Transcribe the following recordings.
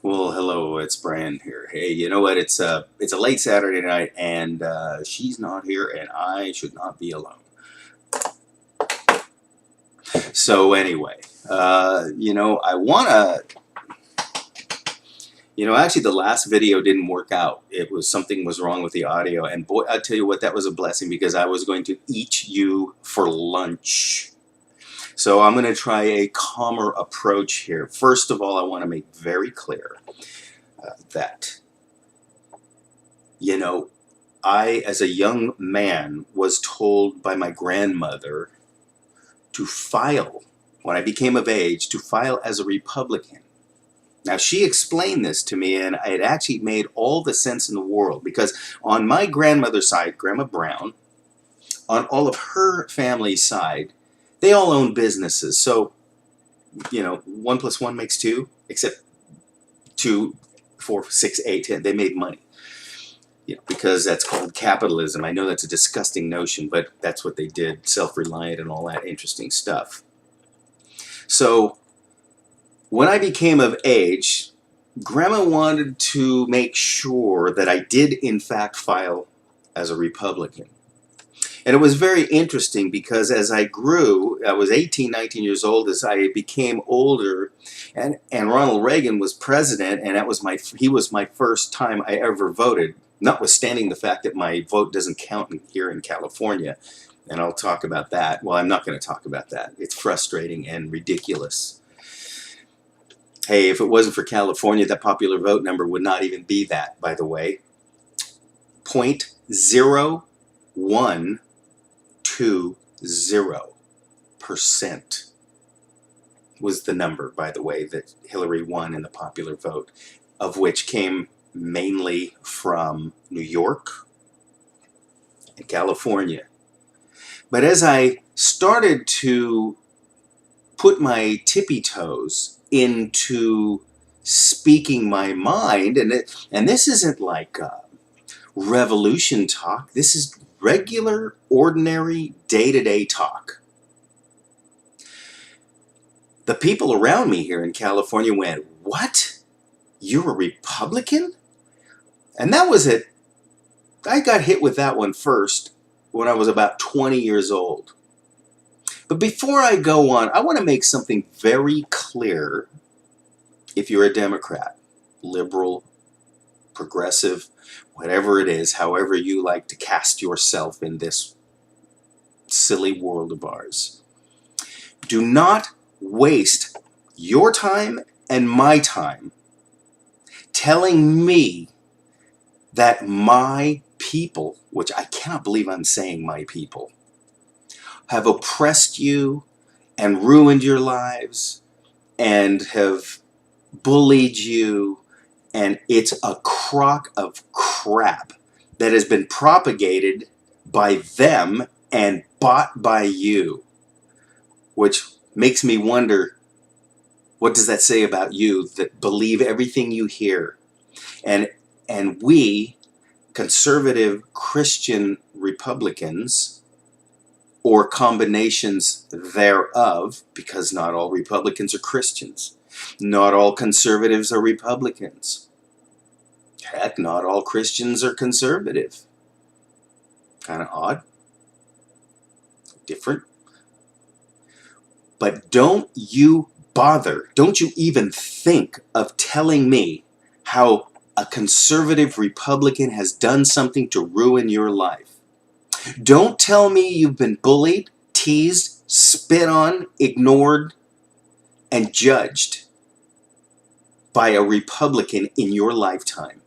Well, hello, it's Brian here. Hey, you know what? It's a late Saturday night, and she's not here, and I should not be alone. So anyway, I wanna, actually, the last video didn't work out. It was something was wrong with the audio, and boy, I tell you what, that was a blessing because I was going to eat you for lunch. So I'm going to try a calmer approach here. First of all, I want to make very clear that you know I, as a young man, was told by my grandmother to file, when I became of age, to file as a Republican. Now, she explained this to me, and it actually made all the sense in the world because on my grandmother's side, Grandma Brown, on all of her family's side, they all own businesses. So, 1 plus 1 makes 2, except 2, 4, 6, 8, 10. They made money. Because that's called capitalism. I know that's a disgusting notion, but that's what they did, self-reliant and all that interesting stuff. So when I became of age, Grandma wanted to make sure that I did in fact file as a Republican. And it was very interesting because as I grew, I was 18, 19 years old, as I became older, and Ronald Reagan was president, and he was my first time I ever voted, notwithstanding the fact that my vote doesn't count here in California. And I'll talk about that. Well, I'm not going to talk about that. It's frustrating and ridiculous. Hey, if it wasn't for California, that popular vote number would not even be that, by the way. 0.0120% was the number, by the way, that Hillary won in the popular vote, of which came mainly from New York and California. But as I started to put my tippy toes into speaking my mind, and this isn't like revolution talk, this is regular, ordinary, day-to-day talk. The people around me here in California went, "What? You're a Republican?" And that was it. I got hit with that one first when I was about 20 years old. But before I go on, I want to make something very clear. If you're a Democrat, liberal, progressive, whatever it is, however you like to cast yourself in this silly world of ours, do not waste your time and my time telling me that my people, which I cannot believe I'm saying my people, have oppressed you and ruined your lives and have bullied you, and it's a crock of crap that has been propagated by them and bought by you, which makes me wonder, what does that say about you that believe everything you hear? And we, conservative Christian Republicans, or combinations thereof, because not all Republicans are Christians. Not all conservatives are Republicans. Heck, not all Christians are conservative. Kind of odd. Different. But don't you bother, don't you even think of telling me how a conservative Republican has done something to ruin your life. Don't tell me you've been bullied, teased, spit on, ignored, and judged by a Republican in your lifetime.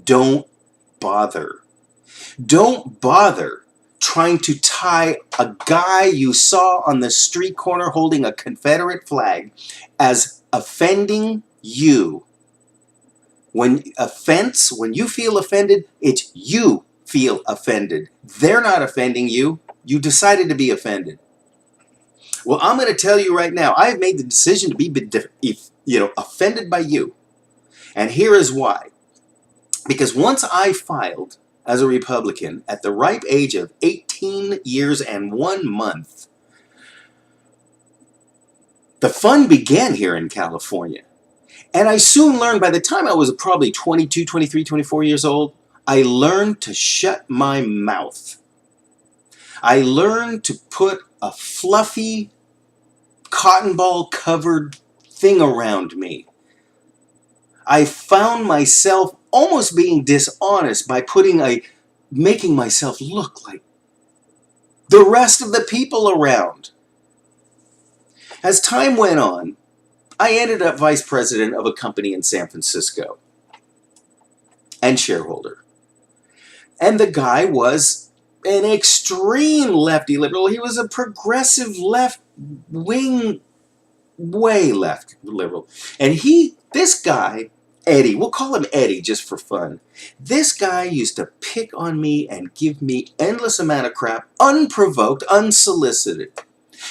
Don't bother. Don't bother trying to tie a guy you saw on the street corner holding a Confederate flag as offending you. When you feel offended, it's you feel offended. They're not offending you. You decided to be offended. Well, I'm going to tell you right now, I've made the decision to be offended by you. And here is why. Because once I filed as a Republican at the ripe age of 18 years and 1 month, the fun began here in California. And I soon learned, by the time I was probably 22, 23, 24 years old, I learned to shut my mouth. I learned to put a fluffy, cotton ball covered thing around me. I found myself almost being dishonest by making myself look like the rest of the people around. As time went on, I ended up vice president of a company in San Francisco and shareholder. And the guy was an extreme lefty liberal. He was a progressive left wing, way left liberal. And this guy, Eddie, we'll call him Eddie just for fun. This guy used to pick on me and give me endless amount of crap, unprovoked, unsolicited.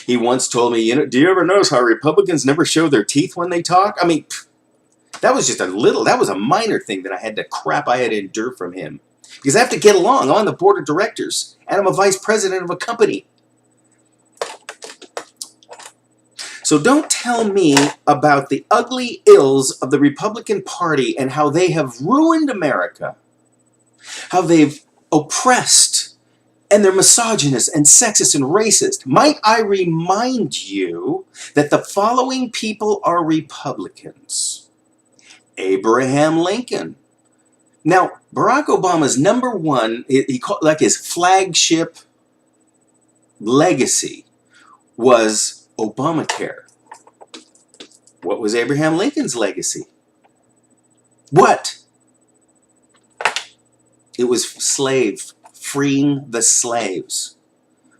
He once told me, do you ever notice how Republicans never show their teeth when they talk? I mean, that was a minor thing that I had to endure from him. Because I have to get along. I'm on the board of directors, and I'm a vice president of a company. So don't tell me about the ugly ills of the Republican Party and how they have ruined America, how they've oppressed, and they're misogynist and sexist and racist. Might I remind you that the following people are Republicans? Abraham Lincoln. Now, Barack Obama's number one, he called like his flagship legacy was Obamacare. What was Abraham Lincoln's legacy? What? It was freeing the slaves.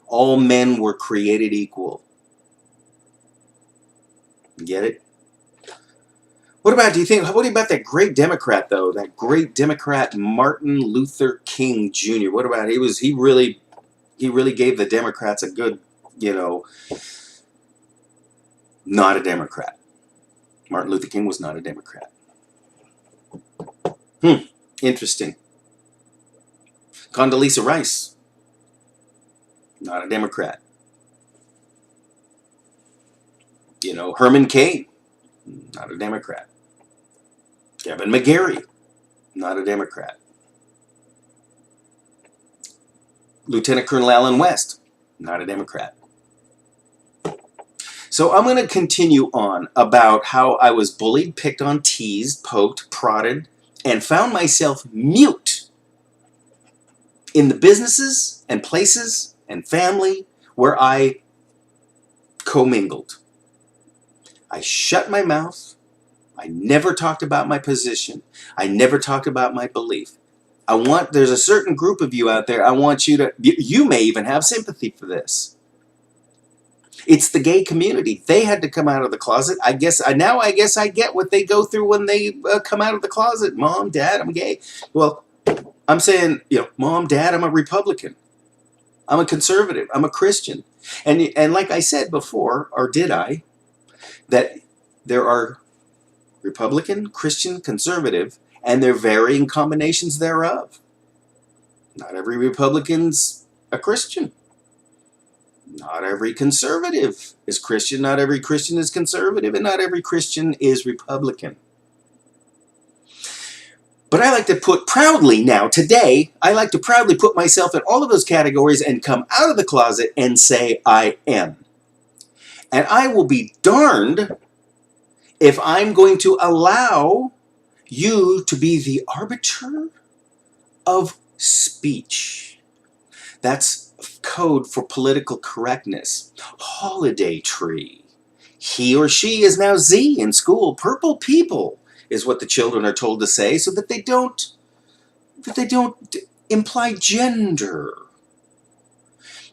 All men were created equal. Get it? What about that great Democrat, though? That great Democrat, Martin Luther King Jr. What about, he really gave the Democrats a good, not a Democrat. Martin Luther King was not a Democrat. Interesting. Condoleezza Rice, not a Democrat. Herman Cain, not a Democrat. Kevin McGarry, not a Democrat. Lieutenant Colonel Allen West, not a Democrat. So I'm going to continue on about how I was bullied, picked on, teased, poked, prodded, and found myself mute in the businesses and places and family where I commingled. I shut my mouth. I never talked about my position. I never talked about my belief. There's a certain group of you out there, I want you may even have sympathy for this. It's the gay community. They had to come out of the closet. I guess I get what they go through when they come out of the closet. Mom, Dad, I'm gay. Well, I'm saying, Mom, Dad, I'm a Republican. I'm a conservative. I'm a Christian. And like I said before, or did I, that there are Republican, Christian, conservative, and their varying combinations thereof. Not every Republican's a Christian. Not every conservative is Christian. Not every Christian is conservative. And not every Christian is Republican. But I like to proudly put myself in all of those categories and come out of the closet and say I am. And I will be darned if I'm going to allow you to be the arbiter of speech. That's code for political correctness. Holiday tree. He or she is now Z in school. Purple people is what the children are told to say so that they don't imply gender.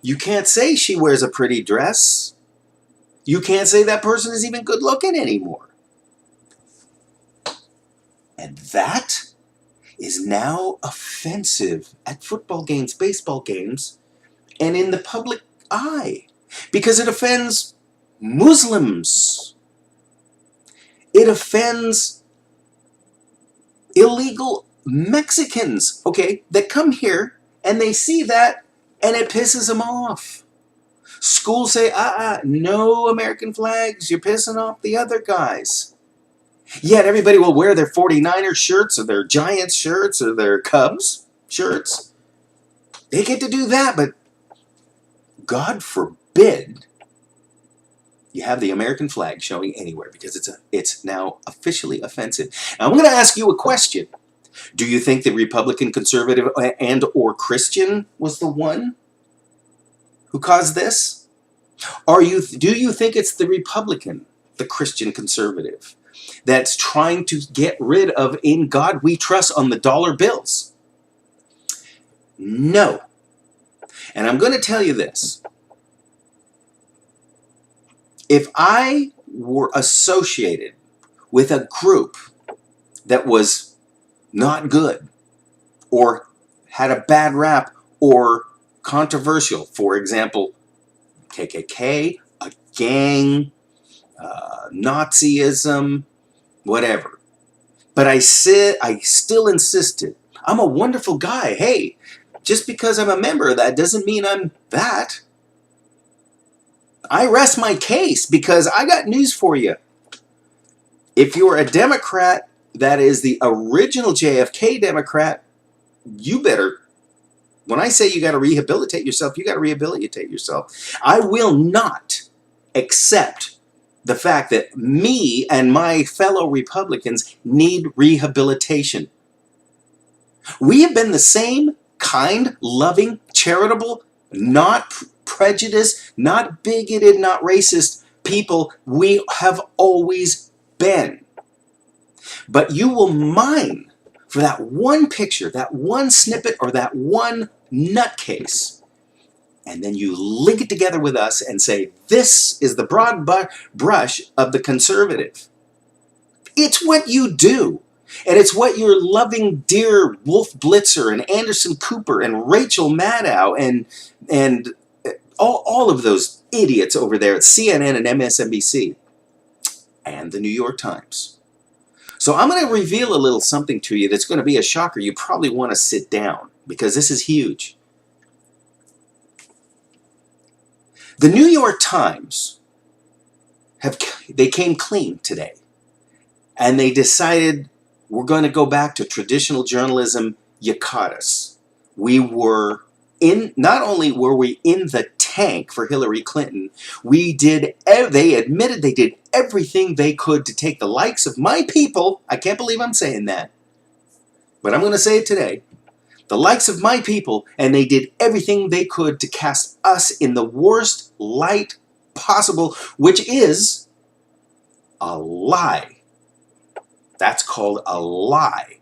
You can't say she wears a pretty dress. You can't say that person is even good looking anymore. And that is now offensive at football games, baseball games, and in the public eye. Because it offends Muslims. It offends illegal Mexicans, that come here and they see that and it pisses them off. Schools say, no American flags, you're pissing off the other guys. Yet everybody will wear their 49ers shirts or their Giants shirts or their Cubs shirts. They get to do that, but God forbid you have the American flag showing anywhere, because it's now officially offensive. Now, I'm going to ask you a question. Do you think the Republican, conservative, and or Christian was the one who caused this? Do you think it's the Republican, the Christian conservative, that's trying to get rid of "In God We Trust" on the dollar bills? No. And I'm going to tell you this. If I were associated with a group that was not good, or had a bad rap, or controversial, for example, KKK, a gang, Nazism, whatever, but I still insisted, I'm a wonderful guy. Hey, just because I'm a member of that doesn't mean I'm that. I rest my case, because I got news for you. If you're a Democrat that is the original JFK Democrat, you better, when I say you got to rehabilitate yourself, you got to rehabilitate yourself. I will not accept the fact that me and my fellow Republicans need rehabilitation. We have been the same kind, loving, charitable, not prejudiced, not bigoted, not racist people we have always been. But you will mine for that one picture, that one snippet, or that one nutcase, and then you link it together with us and say, this is the broad brush of the conservative. It's what you do. And it's what your loving, dear Wolf Blitzer and Anderson Cooper and Rachel Maddow and all of those idiots over there at CNN and MSNBC and the New York Times. So I'm going to reveal a little something to you that's going to be a shocker. You probably want to sit down, because this is huge. The New York Times they came clean today, and they decided, we're going to go back to traditional journalism. You caught us. Not only were we in the tank for Hillary Clinton, they admitted they did everything they could to take the likes of my people. I can't believe I'm saying that, but I'm going to say it today. The likes of my people, and they did everything they could to cast us in the worst light possible, which is a lie. That's called a lie.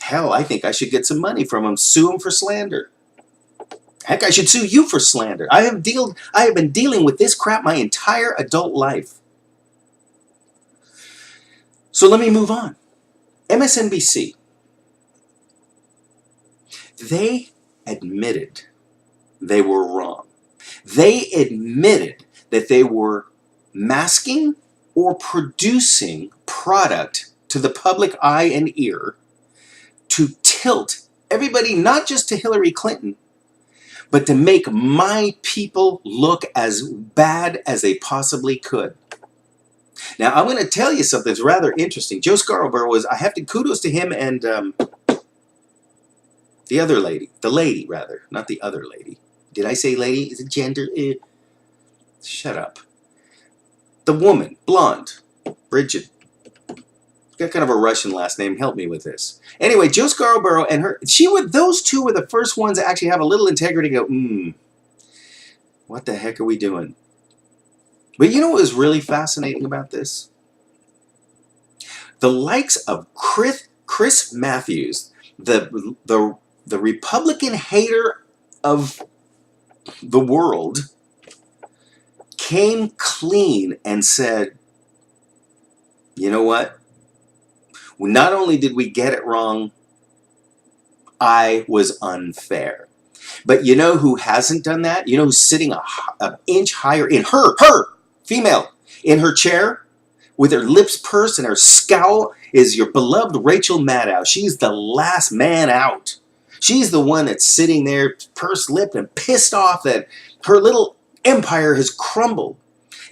Hell, I think I should get some money from them, sue them for slander. Heck, I should sue you for slander. I have been dealing with this crap my entire adult life. So let me move on. MSNBC. They admitted they were wrong. They admitted that they were masking or producing product to the public eye and ear to tilt everybody, not just to Hillary Clinton, but to make my people look as bad as they possibly could. Now, I'm going to tell you something that's rather interesting. Joe Scarborough I have to kudos to him and the other lady. The lady, rather, not the other lady. Did I say lady? Is it gender? Shut up. The woman, blonde, Bridget. Got kind of a Russian last name. Help me with this. Anyway, Joe Scarborough and those two were the first ones that actually have a little integrity to go, what the heck are we doing? But you know what was really fascinating about this? The likes of Chris Matthews, the Republican hater of the world, came clean and said, you know what? Not only did we get it wrong, I was unfair. But you know who hasn't done that? You know who's sitting an inch higher in her female, in her chair with her lips pursed and her scowl is your beloved Rachel Maddow. She's the last man out. She's the one that's sitting there pursed lipped and pissed off that her little empire has crumbled.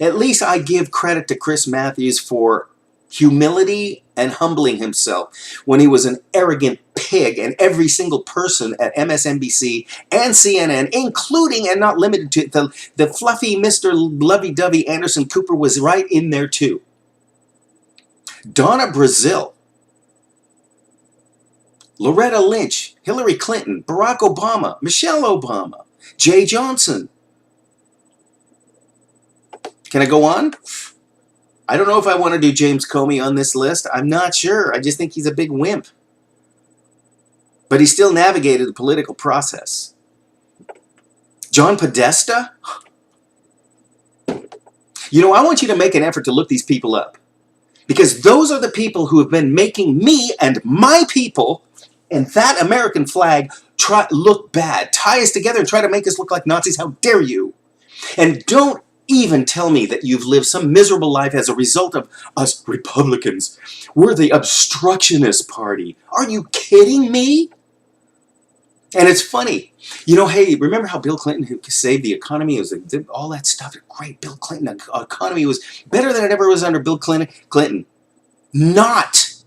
At least I give credit to Chris Matthews for humility and humbling himself when he was an arrogant pig, and every single person at MSNBC and CNN, including and not limited to the fluffy Mr. Lovey-Dovey Anderson Cooper, was right in there too. Donna Brazile, Loretta Lynch, Hillary Clinton, Barack Obama, Michelle Obama, Jay Johnson. Can I go on? I don't know if I want to do James Comey on this list. I'm not sure. I just think he's a big wimp. But he still navigated the political process. John Podesta? You know, I want you to make an effort to look these people up. Because those are the people who have been making me and my people and that American flag look bad. Tie us together and try to make us look like Nazis. How dare you? And don't even tell me that you've lived some miserable life as a result of us Republicans. We're the obstructionist party. Are you kidding me? And it's funny. You know, hey, remember how Bill Clinton who saved the economy? It was all that stuff. Great, Bill Clinton. The economy was better than it ever was under Bill Clinton. Not.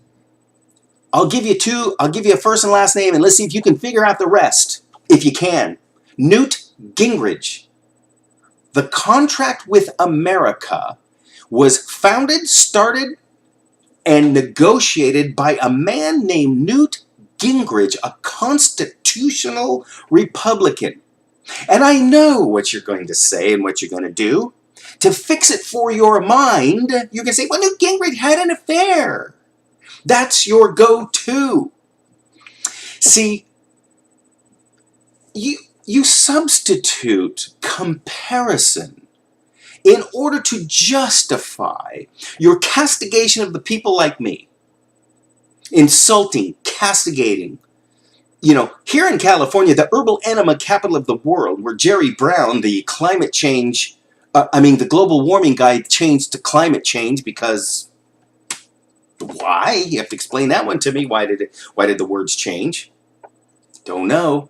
I'll give you two. I'll give you a first and last name, and let's see if you can figure out the rest. If you can. Newt Gingrich. The Contract with America was founded, started, and negotiated by a man named Newt Gingrich, a constitutional Republican. And I know what you're going to say and what you're going to do. To fix it for your mind, you're going to say, well, Newt Gingrich had an affair. That's your go-to. See, you substitute comparison in order to justify your castigation of the people like me. Insulting, castigating. You know, here in California, the herbal enema capital of the world, where Jerry Brown, the climate change, the global warming guy, changed to climate change because why? You have to explain that one to me. Why did the words change? Don't know.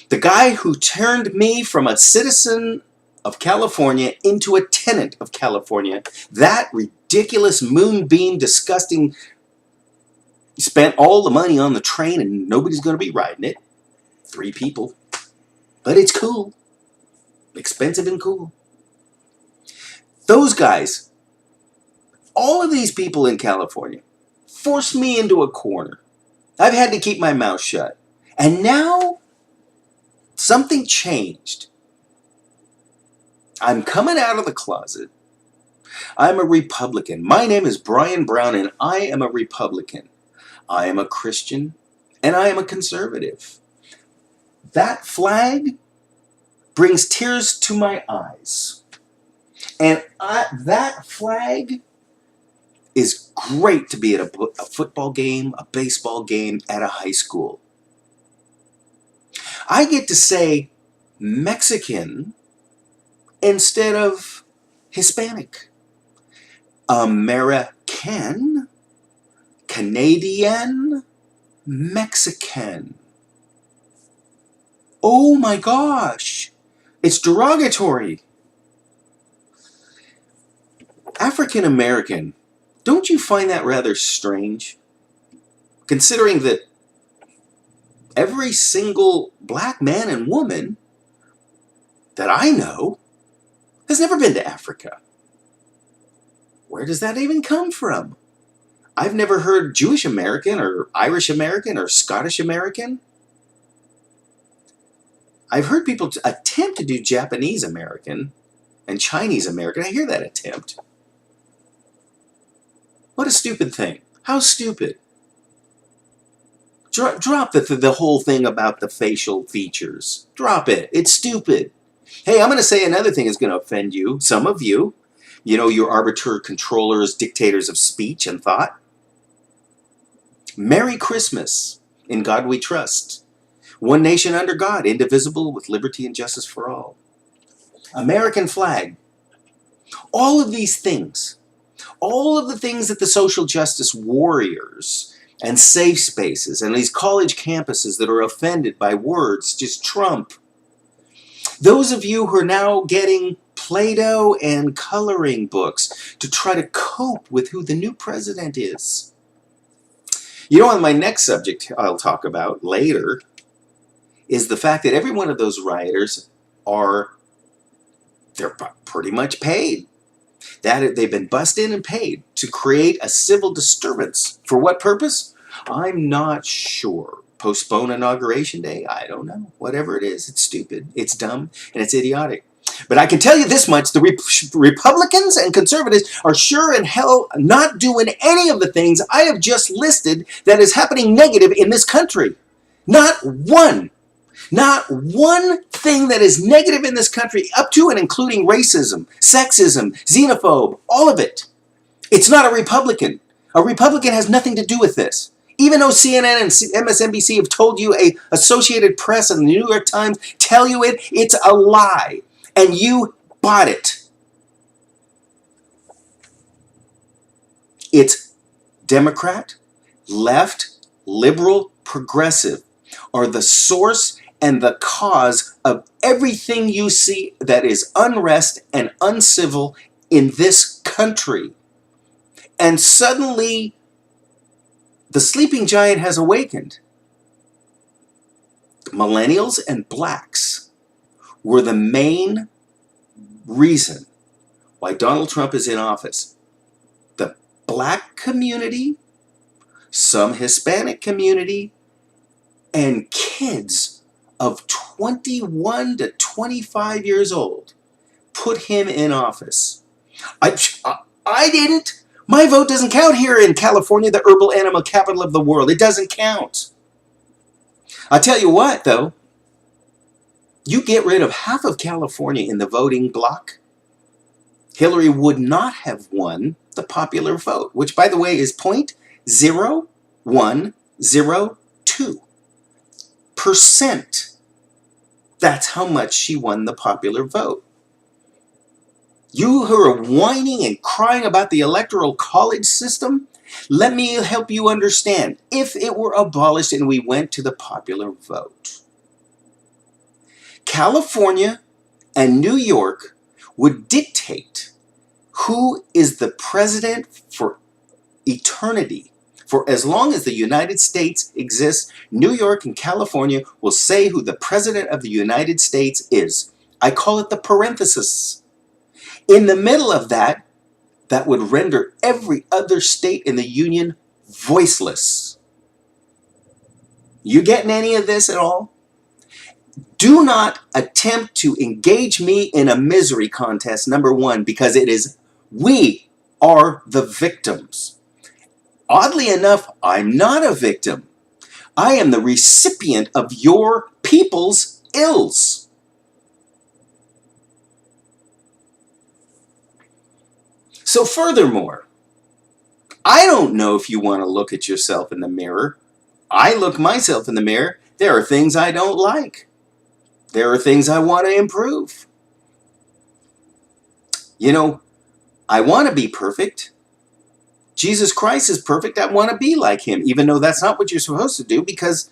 The guy who turned me from a citizen of California into a tenant of California, that ridiculous moonbeam, disgusting, spent all the money on the train and nobody's going to be riding it. 3 people. But it's cool. Expensive and cool. Those guys, all of these people in California, forced me into a corner. I've had to keep my mouth shut. And now, something changed. I'm coming out of the closet. I'm a Republican. My name is Brian Brown, and I am a Republican. I am a Christian, and I am a conservative. That flag brings tears to my eyes. And that flag is great to be at a football game, a baseball game, at a high school. I get to say Mexican instead of Hispanic. American, Canadian, Mexican. Oh my gosh, it's derogatory. African American, don't you find that rather strange? Considering that every single black man and woman that I know has never been to Africa. Where does that even come from? I've never heard Jewish American or Irish American or Scottish American. I've heard people attempt to do Japanese American and Chinese American. I hear that attempt. What a stupid thing. How stupid. Drop the whole thing about the facial features. Drop it. It's stupid. Hey, I'm going to say another thing that's going to offend you, some of you. You know, your arbiter, controllers, dictators of speech and thought. Merry Christmas. In God we trust. One nation under God, indivisible, with liberty and justice for all. American flag. All of these things. All of the things that the social justice warriors and safe spaces and these college campuses that are offended by words just trump. Those of you who are now getting Play-Doh and coloring books to try to cope with who the new president is. You know, on my next subject I'll talk about later is the fact that every one of those rioters they're pretty much paid. That they've been bussed in and paid to create a civil disturbance. For what purpose? I'm not sure. Postpone Inauguration Day? I don't know. Whatever it is, it's stupid, it's dumb, and it's idiotic. But I can tell you this much, the Republicans and conservatives are sure in hell not doing any of the things I have just listed that is happening negative in this country. Not one. Not one thing that is negative in this country, up to and including racism, sexism, xenophobe, all of it. It's not a Republican. A Republican has nothing to do with this. Even though CNN and MSNBC have told you, Associated Press and the New York Times tell you it, it's a lie. And you bought it. It's Democrat, left, liberal, progressive are the source and the cause of everything you see that is unrest and uncivil in this country. And suddenly, the sleeping giant has awakened. Millennials and blacks were the main reason why Donald Trump is in office. The black community, some Hispanic community, and kids of 21 to 25 years old put him in office. I didn't. My vote doesn't count here in California, the herbal animal capital of the world. It doesn't count. I tell you what, though, you get rid of half of California in the voting bloc, Hillary would not have won the popular vote, which, by the way, is 0.0102%. That's how much she won the popular vote. You who are whining and crying about the electoral college system, let me help you understand. If it were abolished and we went to the popular vote, California and New York would dictate who is the president for eternity. For as long as the United States exists, New York and California will say who the president of the United States is. I call it the parenthesis. In the middle of that, that would render every other state in the Union voiceless. You getting any of this at all? Do not attempt to engage me in a misery contest, number one, because we are the victims. Oddly enough, I'm not a victim. I am the recipient of your people's ills. So furthermore, I don't know if you want to look at yourself in the mirror. I look myself in the mirror. There are things I don't like. There are things I want to improve. You know, I want to be perfect. Jesus Christ is perfect. I want to be like him, even though that's not what you're supposed to do, because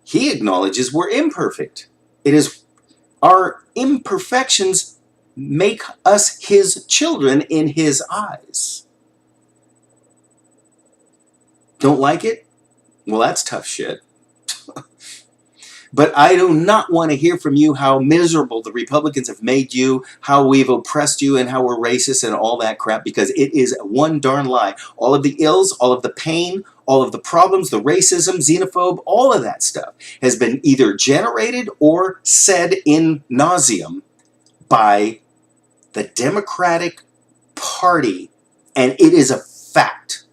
he acknowledges we're imperfect. It is our imperfections make us his children in his eyes. Don't like it? Well, that's tough shit. But I do not want to hear from you how miserable the Republicans have made you, how we've oppressed you, and how we're racist and all that crap, because it is one darn lie. All of the ills, all of the pain, all of the problems, the racism, xenophobe, all of that stuff has been either generated or said in nauseam by the Democratic Party, and it is a fact.